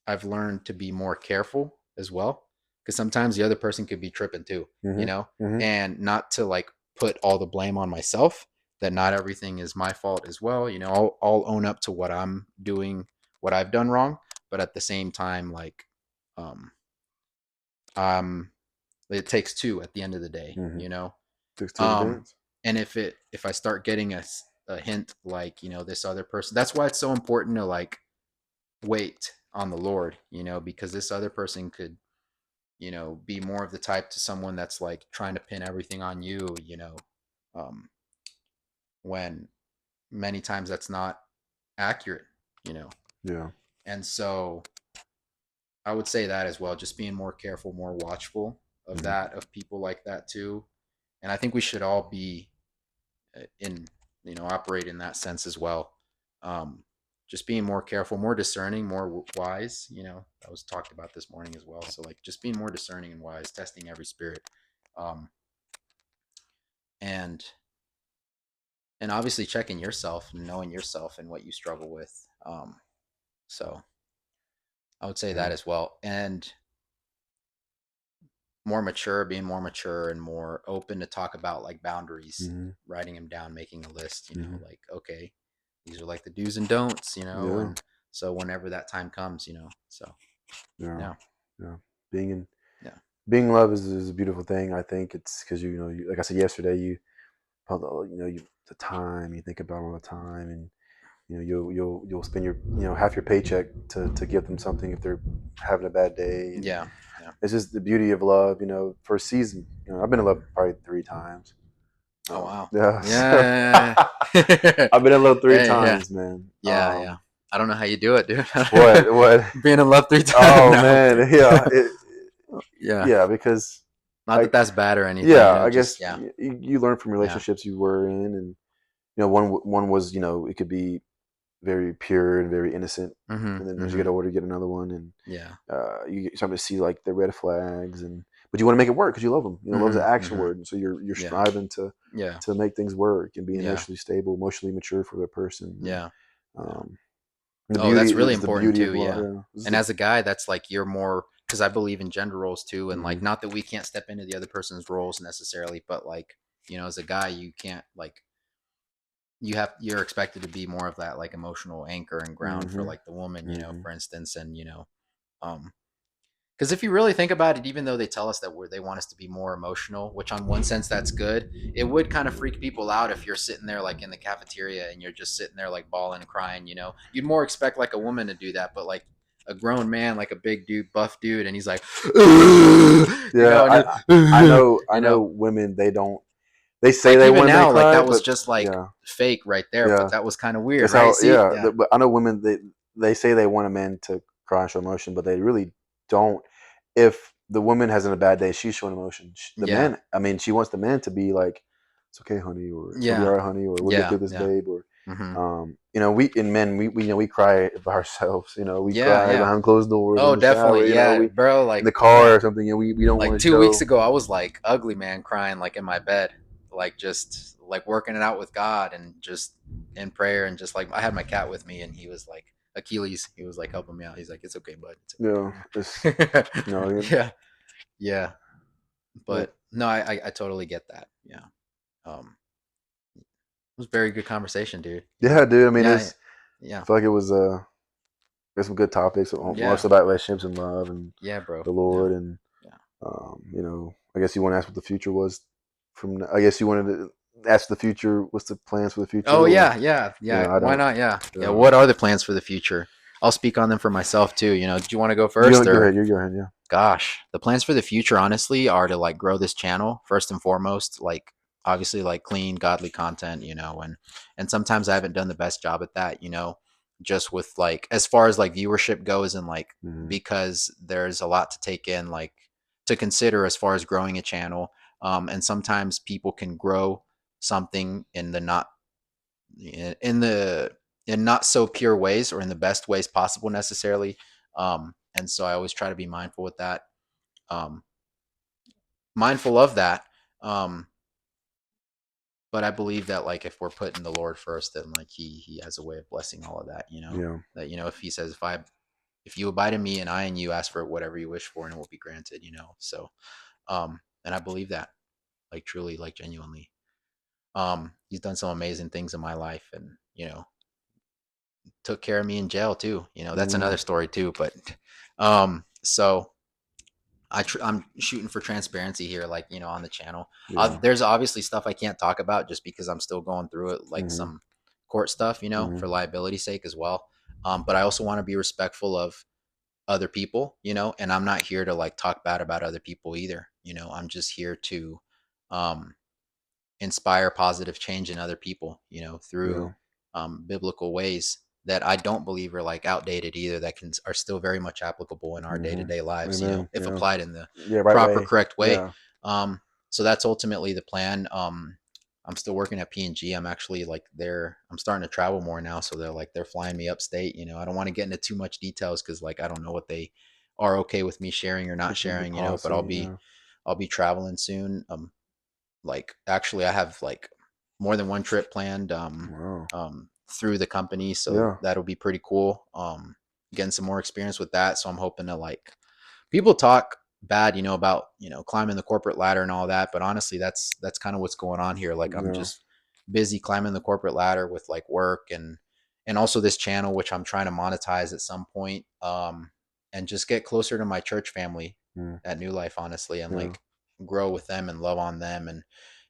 I've learned to be more careful as well, because sometimes the other person could be tripping too, and not to like put all the blame on myself, that not everything is my fault as well. I'll own up to what I'm doing, what I've done wrong, but at the same time, like, it takes two at the end of the day, Takes two to dance. And if I start getting a hint, like, this other person, that's why it's so important to like wait on the Lord, because this other person could, be more of the type to someone that's like trying to pin everything on you, when many times that's not accurate, And so I would say that as well, just being more careful, more watchful of that, of people like that too. And I think we should all be in, operate in that sense as well. Just being more careful, more discerning, more wise, that was talked about this morning as well. So like just being more discerning and wise, testing every spirit. And obviously checking yourself and knowing yourself and what you struggle with. So I would say that as well. And being more mature and more open to talk about like boundaries, writing them down, making a list, like, okay, these are like the do's and don'ts, and so whenever that time comes, so yeah. Being in love is a beautiful thing. I think it's because you like I said yesterday, the time you think about all the time, and you'll spend your half your paycheck to give them something if they're having a bad day. And it's just the beauty of love. For a season, I've been in love probably 3 times. Oh wow! Yeah. I've been in love 3 times, man. Yeah. I don't know how you do it, dude. What? Being in love 3 times? Oh man, yeah. Yeah, because not that that's bad or anything. Yeah, I guess you learn from relationships you were in, and one was it could be very pure and very innocent, and then as you get older, you get another one, and you start to see like the red flags, but you want to make it work because you love them. Love's an action word, and so you're striving to make things work and be emotionally stable, emotionally mature for the person. That's really important too. And as a guy, that's like you're more, because I believe in gender roles too, and like not that we can't step into the other person's roles necessarily, but like as a guy, you can't like you're expected to be more of that like emotional anchor and ground for like the woman, for instance, and because if you really think about it, even though they tell us that they want us to be more emotional, which on one sense that's good, it would kind of freak people out if you're sitting there like in the cafeteria and you're just sitting there like bawling and crying. You'd more expect like a woman to do that, but like a grown man, like a big dude, buff dude, and he's like, I know women, they say like they want to make cry, like that was just like fake right there, but that was kind of weird, right? But I know women, they say they want a man to cry and show emotion, but they really don't. If the woman has a bad day, she's showing emotion. The man, I mean, she wants the man to be like, "It's okay, honey," or "It's gonna be all right, honey," or "We'll get through this, babe," or we cry by ourselves. We cry behind closed doors. Oh, definitely, bro. Like in the car or something. We don't like want to 2 weeks ago, I was like ugly man crying like in my bed, like just like working it out with God and just in prayer, and just like I had my cat with me, and he was like Achilles. He was like helping me out. He's like, "It's okay, bud." It's okay. Yeah. But no, I totally get that. Yeah. It was a very good conversation, dude. Yeah, dude. I mean, I feel like it was there's some good topics, most about relationships and love and bro, the Lord, and I guess you want to ask what the future was I guess you wanted to ask the future. What's the plans for the future? Oh yeah. Why not? Yeah. What are the plans for the future? I'll speak on them for myself too. Do you want to go first? Go ahead. Go ahead. Yeah. Gosh, the plans for the future, honestly, are to like grow this channel first and foremost. Like obviously, like clean, godly content. And sometimes I haven't done the best job at that. Just with like as far as like viewership goes, and like because there's a lot to take in, like to consider as far as growing a channel. And sometimes people can grow something in not so pure ways, or in the best ways possible necessarily. And so I always try to be mindful with that, mindful of that. But I believe that like if we're putting the Lord first, then like he has a way of blessing all of that. That if he says if you abide in me and I in you, ask for whatever you wish for and it will be granted. So and I believe that, like truly, like genuinely. He's done some amazing things in my life, and took care of me in jail too. That's another story too. But so I'm shooting for transparency here, like on the channel. There's obviously stuff I can't talk about just because I'm still going through it, like some court stuff, for liability's sake as well. But I also want to be respectful of other people, and I'm not here to like talk bad about other people either. I'm just here to inspire positive change in other people, through biblical ways that I don't believe are like outdated either, that are still very much applicable in our day-to-day lives, if applied in the proper, correct way. So that's ultimately the plan. I'm still working at P&G. I'm actually like I'm starting to travel more now. So they're flying me upstate. You know, I don't want to get into too much details because like I don't know what they are okay with me sharing or not sharing, you know, but I'll be traveling soon. Like actually I have like more than one trip planned through the company. So that'll be pretty cool. Getting some more experience with that. So I'm hoping to like people talk bad, you know, about, you know, climbing the corporate ladder and all that. But honestly, that's kind of what's going on here. Like I'm just busy climbing the corporate ladder with like work and also this channel, which I'm trying to monetize at some point. And just get closer to my church family at New Life, honestly, and like grow with them and love on them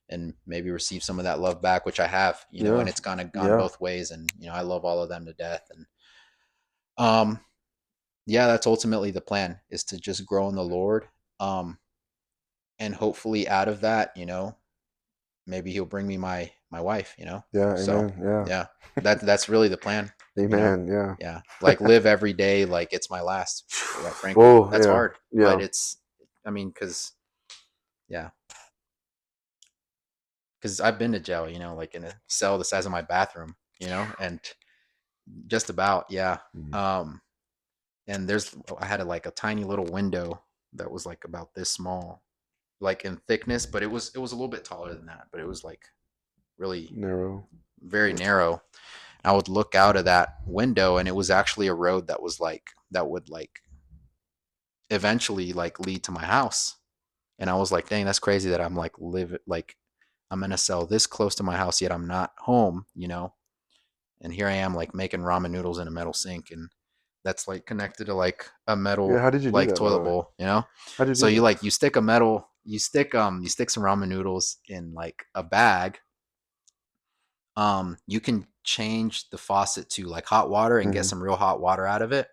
and maybe receive some of that love back, which I have, you know, and it's gone both ways. And, you know, I love all of them to death. And, yeah, that's ultimately the plan, is to just grow in the Lord. And hopefully out of that, you know, maybe he'll bring me my wife, you know? Yeah. So, Amen. yeah, that's really the plan. Amen. You know? Yeah. Yeah. Like live every day like it's my last. Yeah, frankly, Whoa, that's hard, but I mean, cause I've been to jail, you know, like in a cell the size of my bathroom, you know, and just about, yeah. And I had like a tiny little window that was like about this small, like in thickness, but it was a little bit taller than that, but it was like really narrow, very narrow. I would look out of that window and it was actually a road that would like eventually like lead to my house. And I was like, dang, that's crazy that I'm like I'm in a cell this close to my house, yet I'm not home, you know? And here I am like making ramen noodles in a metal sink, and that's like connected to like a metal how did you do like that, by the toilet way? bowl, you know? How did you So do you that? like you stick some ramen noodles in like a bag. You can change the faucet to like hot water and get some real hot water out of it.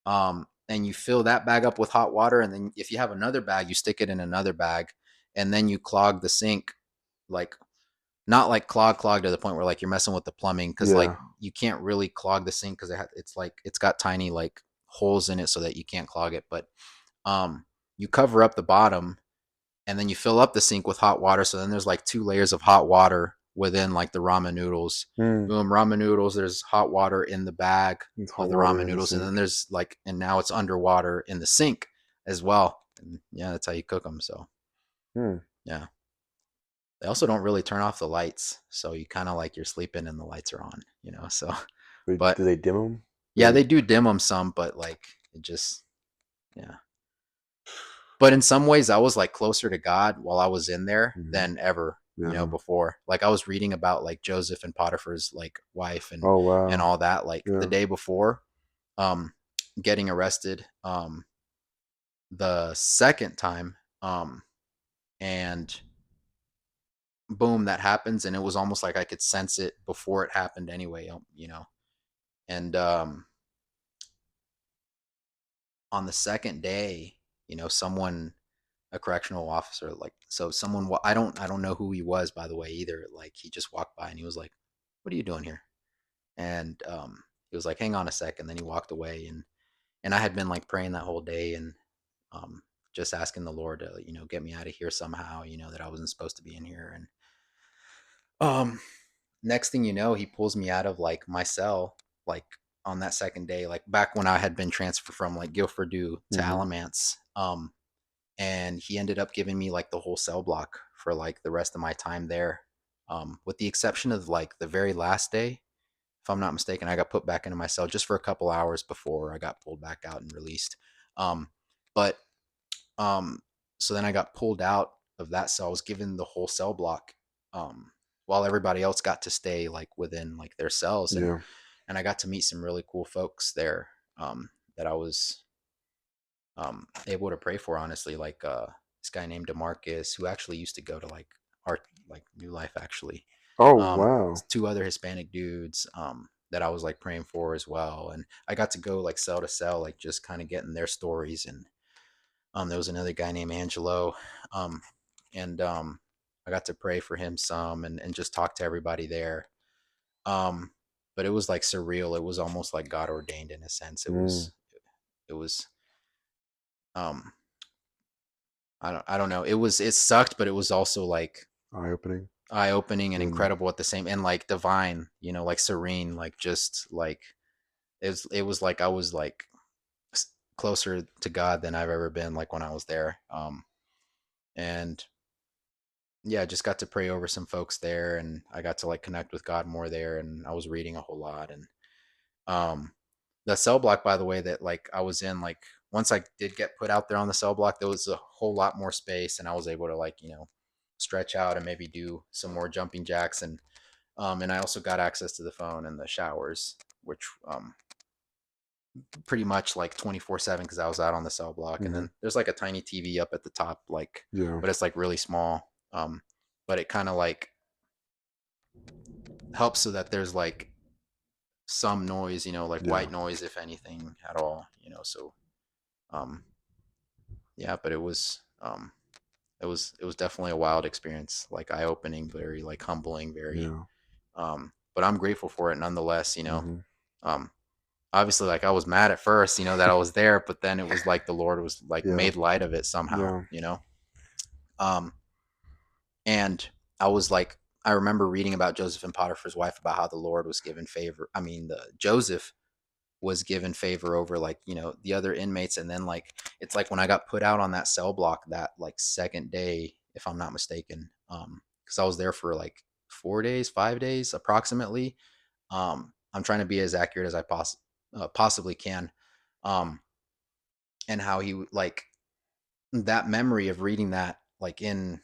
And you fill that bag up with hot water, and then if you have another bag, you stick it in another bag, and then you clog the sink, like not like clog to the point where like you're messing with the plumbing, because like you can't really clog the sink because it's like it's got tiny like holes in it so that you can't clog it. But you cover up the bottom, and then you fill up the sink with hot water. So then there's like 2 layers of hot water within like the ramen noodles. Boom, ramen noodles. There's hot water in the bag of the ramen noodles, and then there's like, and now it's underwater in the sink as well. And yeah, that's how you cook them. So yeah. They also don't really turn off the lights, so you kind of like you're sleeping and the lights are on, you know. So, but do they dim them? Yeah, they do dim them some, but like it just, yeah. But in some ways, I was like closer to God while I was in there than ever, you know, before. Like I was reading about like Joseph and Potiphar's like wife and and all that, like the day before, getting arrested, the second time, and boom, that happens, and it was almost like I could sense it before it happened anyway, you know. And on the second day, you know, a correctional officer, like, so someone, I don't know who he was, by the way, either. Like he just walked by and he was like, "What are you doing here?" And he was like, "Hang on a second." Then he walked away, and I had been like praying that whole day, and just asking the Lord to, you know, get me out of here somehow, you know, that I wasn't supposed to be in here. And next thing you know, he pulls me out of like my cell, like on that second day, like back when I had been transferred from like Guilford to Alamance. And he ended up giving me like the whole cell block for like the rest of my time there. With the exception of like the very last day, if I'm not mistaken, I got put back into my cell just for a couple hours before I got pulled back out and released. But so then I got pulled out of that cell. I was given the whole cell block, while everybody else got to stay like within like their cells. And I got to meet some really cool folks there, that I was able to pray for, honestly. Like this guy named DeMarcus, who actually used to go to like our like New Life, actually. Wow. 2 other Hispanic dudes that I was like praying for as well. And I got to go like cell to cell, like just kind of getting their stories. And there was another guy named Angelo, and I got to pray for him some, and just talk to everybody there. But it was like surreal. It was almost like God ordained in a sense. It was um I don't know. It sucked, but it was also like eye opening. eye-opening and incredible at the same, and like divine, you know, like serene, like just like it was like I was like closer to God than I've ever been, like when I was there. And yeah, I just got to pray over some folks there, and I got to like connect with God more there, and I was reading a whole lot. And the cell block, by the way, that like I was in, like once I did get put out there on the cell block, there was a whole lot more space, and I was able to like, you know, stretch out and maybe do some more jumping jacks. And I also got access to the phone and the showers, which pretty much like 24/7 because I was out on the cell block. And then there's like a tiny TV up at the top, like, but it's like really small. But it kind of like helps so that there's like some noise, you know, like white noise, if anything at all, you know. So yeah, but it was definitely a wild experience, like eye-opening, very like humbling, very but I'm grateful for it nonetheless, you know. Obviously, like I was mad at first, you know, that I was there, but then it was like the Lord was like made light of it somehow, you know. And I was like, I remember reading about Joseph and Potiphar's wife, about how the Lord was given favor. I mean, Joseph was given favor over like, you know, the other inmates. And then like, it's like when I got put out on that cell block that like second day, if I'm not mistaken, because I was there for like 5 days approximately. I'm trying to be as accurate as I possibly can. And how he like that memory of reading that like in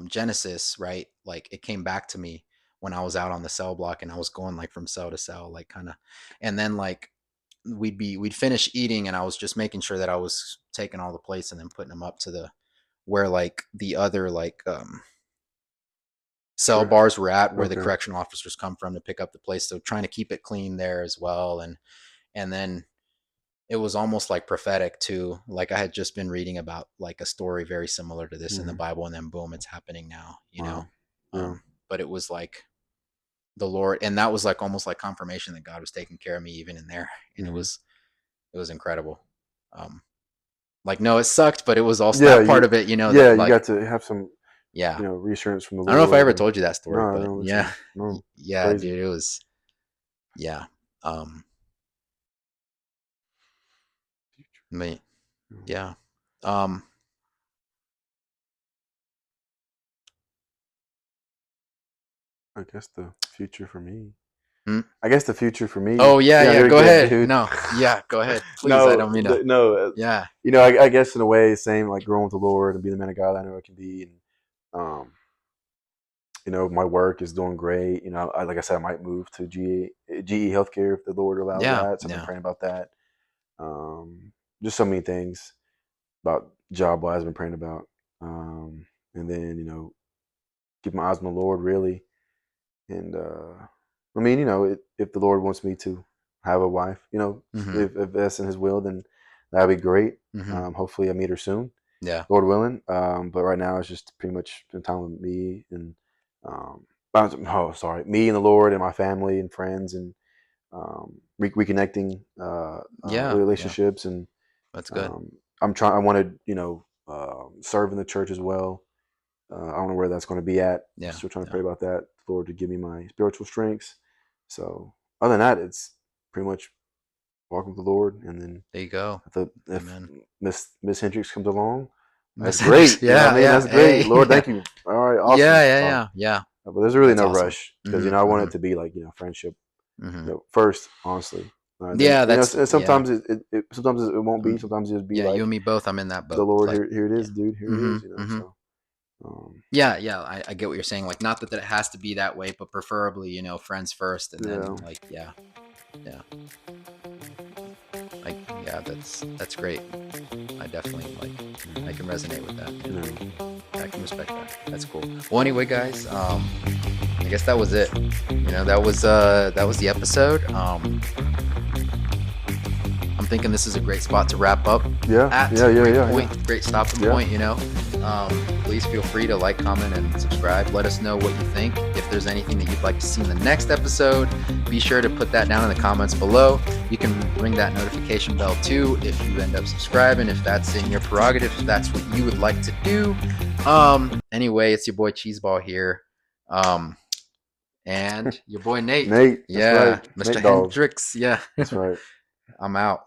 Genesis, right? Like it came back to me when I was out on the cell block, and I was going like from cell to cell, like kind of, and then like we'd finish eating, and I was just making sure that I was taking all the plates and then putting them up to the where like the other like cell bars were at, where the correctional officers come from to pick up the plates. So trying to keep it clean there as well. And then it was almost like prophetic too. Like I had just been reading about like a story very similar to this in the Bible, and then boom, it's happening now, you know? But it was like the Lord, and that was like almost like confirmation that God was taking care of me even in there. And it was incredible. Like, no, it sucked, but it was also that part of it, you know? Yeah. That, like, you got to have some, you know, reassurance from the Lord. I don't know if I ever told you that story, but yeah. Yeah, crazy. dude, it was, yeah. Me. Yeah. I guess the future for me. I guess the future for me. Oh yeah. Go ahead. Dude. No. Yeah. Go ahead. Please. I don't mean to. No. Yeah. You know, I guess in a way, same like growing with the Lord and being the man of God I know I can be, and you know, my work is doing great. You know, like I said, I might move to GE Healthcare if the Lord allows that. So I'm praying about that. Just so many things about job wise I've been praying about. And then, you know, keep my eyes on the Lord really. And I mean, you know, if the Lord wants me to have a wife, you know, if that's in his will, then that'd be great. Hopefully I meet her soon. Yeah. Lord willing. But right now it's just pretty much spend time with me and me and the Lord and my family and friends, and reconnecting relationships. And that's good. I want to, you know, serve in the church as well. I don't know where that's going to be at. Yeah. Still trying to pray about that. Lord to give me my spiritual strengths. So other than that, it's pretty much walking with the Lord. And then there you go. If Miss Hendricks comes along, that's great. Yeah, that's great. Hey. Lord, thank you. All right, awesome. Yeah. But there's really no rush because you know I want it to be like, you know, friendship. You know, first, honestly. That's sometimes it won't be. Sometimes it'll be like you and me both. I'm in that boat. The Lord, like, here it is, dude. Here it is. You know, so. I get what you're saying. Like, not that it has to be that way, but preferably, you know, friends first, and then like, that's great. I definitely I can resonate with that. I can respect that. That's cool. Well, anyway, guys, I guess that was it. You know, that was the episode. I'm thinking this is a great spot to wrap up. Great stopping point, you know. Please feel free to like, comment, and subscribe. Let us know what you think. If there's anything that you'd like to see in the next episode, be sure to put that down in the comments below. You can ring that notification bell too if you end up subscribing, if that's in your prerogative, if that's what you would like to do. Anyway, it's your boy Cheeseball here. And your boy Nate. Nate, yeah, right. Mr. Nate Dogg. Hendricks. Yeah, That's right. I'm out.